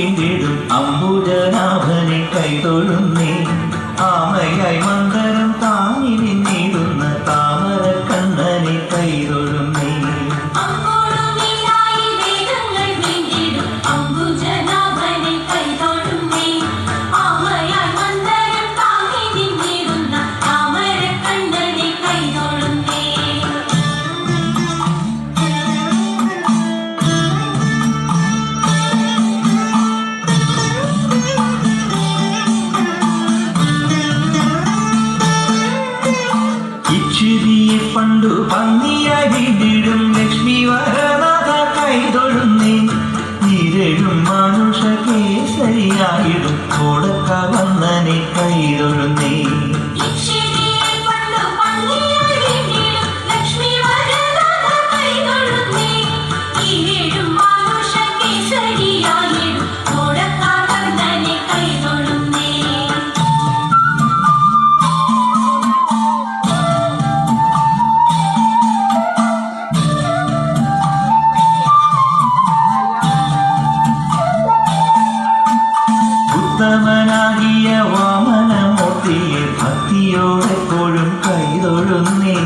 വീണ്ടിടും അംബുജനാഭനെ കൈതൊഴുന്നേ ആമയായി മന്ദരം താങ്ങി നിന്നിടുന്ന താമര കണ്ണനെ കൈതൊഴുന്നേ ഇച്ചിരിയെ പണ്ടു ഭംഗിയായി വീണ്ടിടും ലക്ഷ്മി വരനാഥ കൈതൊഴുന്നേ ഇരഴും മനുഷ കേസരിയായിടും കോടക്കവന്നനെ കൈതൊഴുന്നേ ഉത്തമനാകിയ വാമനമൂർത്തിയെ ഭക്തിയോടെപ്പോഴും കൈതൊഴുന്നേ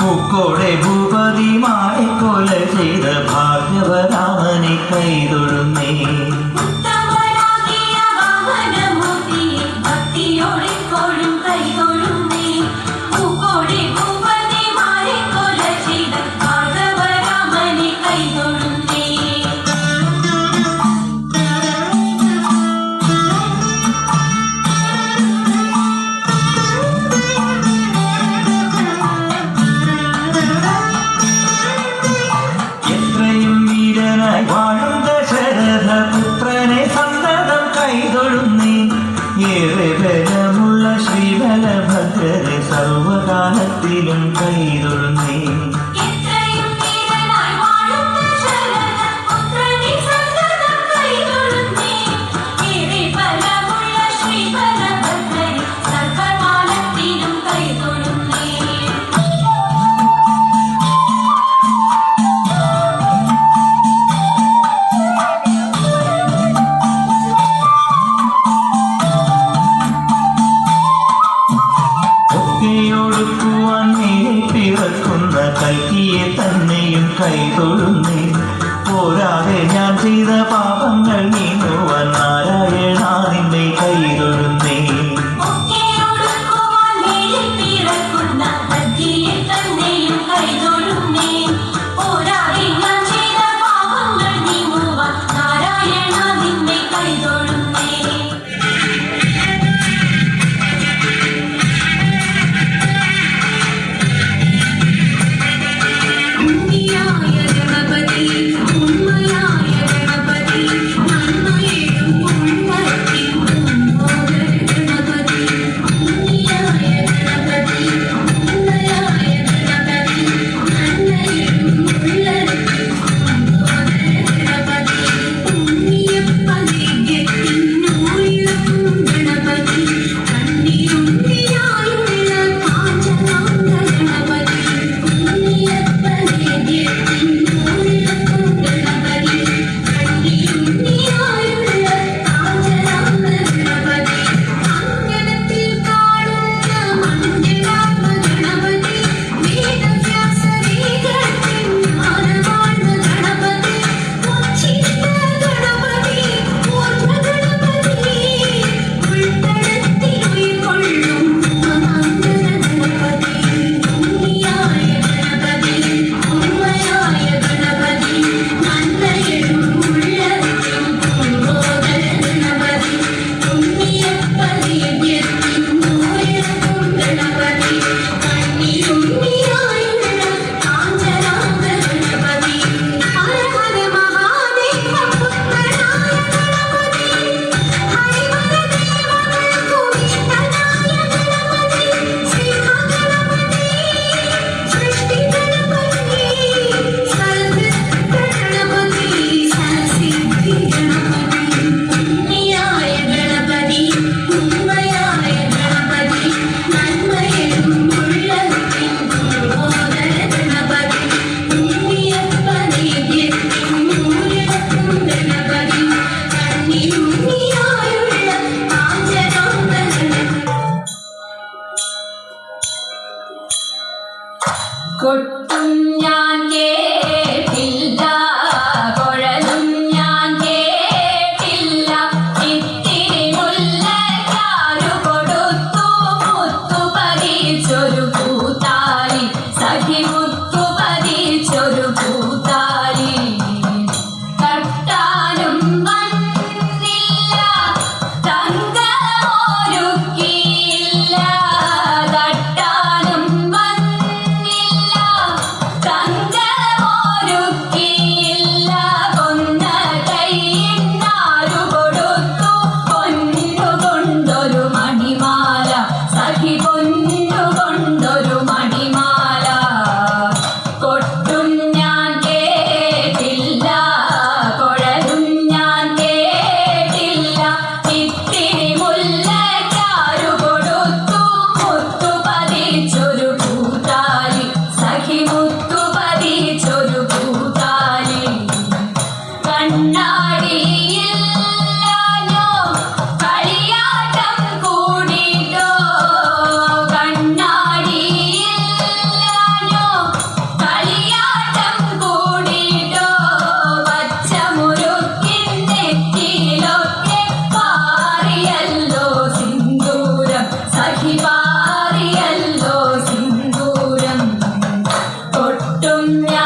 പൂക്കോടെ ഭൂപതിമാരെ കൊല ചെയ്ത ഭാർഗവരാമനെ കൈതൊഴുന്നേ വാഴും ദശരഥ പുത്രനെ സന്തതം കൈതൊഴുന്നേ ഏറെ ബലമുള്ള ശ്രീബലഭദ്രരെ സർവകാലത്തിലും കൈതൊഴുന്നേ ഒടുക്കുവാൻ മേൽ പിറക്കുന്ന കൽക്കിയെ തന്നെയും കൈതൊഴുന്നേ പോരാതെ ഞാൻ ചെയ്ത പാപങ്ങൾ നീങ്ങുവാൻ നാരായണ നിന്നെ കൈതൊഴുന്നേ ഉമ്മയായ ഗണപതി നന്മയേകും ഉള്ളത്തിൽ കൊട്ടും ഞാൻ കേട്ടില്ല, കുഴലും ഞാൻ കേട്ടില്ല. ഇത്തിരി മുല്ലക്കാരു കൊടുത്തു മുത്തു പതിച്ചൊരു പൂത്താലി, സഖി മുത്തു പതിച്ചൊരു പൂത്താലി. തട്ടാനും വന്നില്ല, തങ്കമൊരുക്കിയില്ല. തട്ടാനും വന്നില്ല, തങ്കമൊരുക്കിയില്ല. കൊന്ന കൈയിന്നാരു കൊടുത്തു പൊന്നുകൊണ്ടൊരു മണിമാല, സഖി പൊന്നുകൊണ്ടൊരു മണിമാല. കൊട്ടും ഞാൻ കേട്ടില്ല, കുഴലും ഞാൻ കേട്ടില്ല. ഇത്തിരി മുല്ലക്കാരു കൊടുത്തു മുത്തു പതിച്ചൊരു പൂത്താലി, സഖി മുത്തു പതിച്ചൊരു പൂത്താലി. കണ്ണാടിയില്ലാഞ്ഞോ കളിയാട്ടം കൂടിട്ടോ, കണ്ണാടിയില്ലാഞ്ഞോ കളിയാട്ടം കൂടിട്ടോ. പച്ചമുറുക്കിൻ നെറ്റിയിലൊക്കെ പാറിയല്ലോ സിന്ദൂരം, സഖി പാറിയല്ലോ സിന്ദൂരം. കൊട്ടും ഞാൻ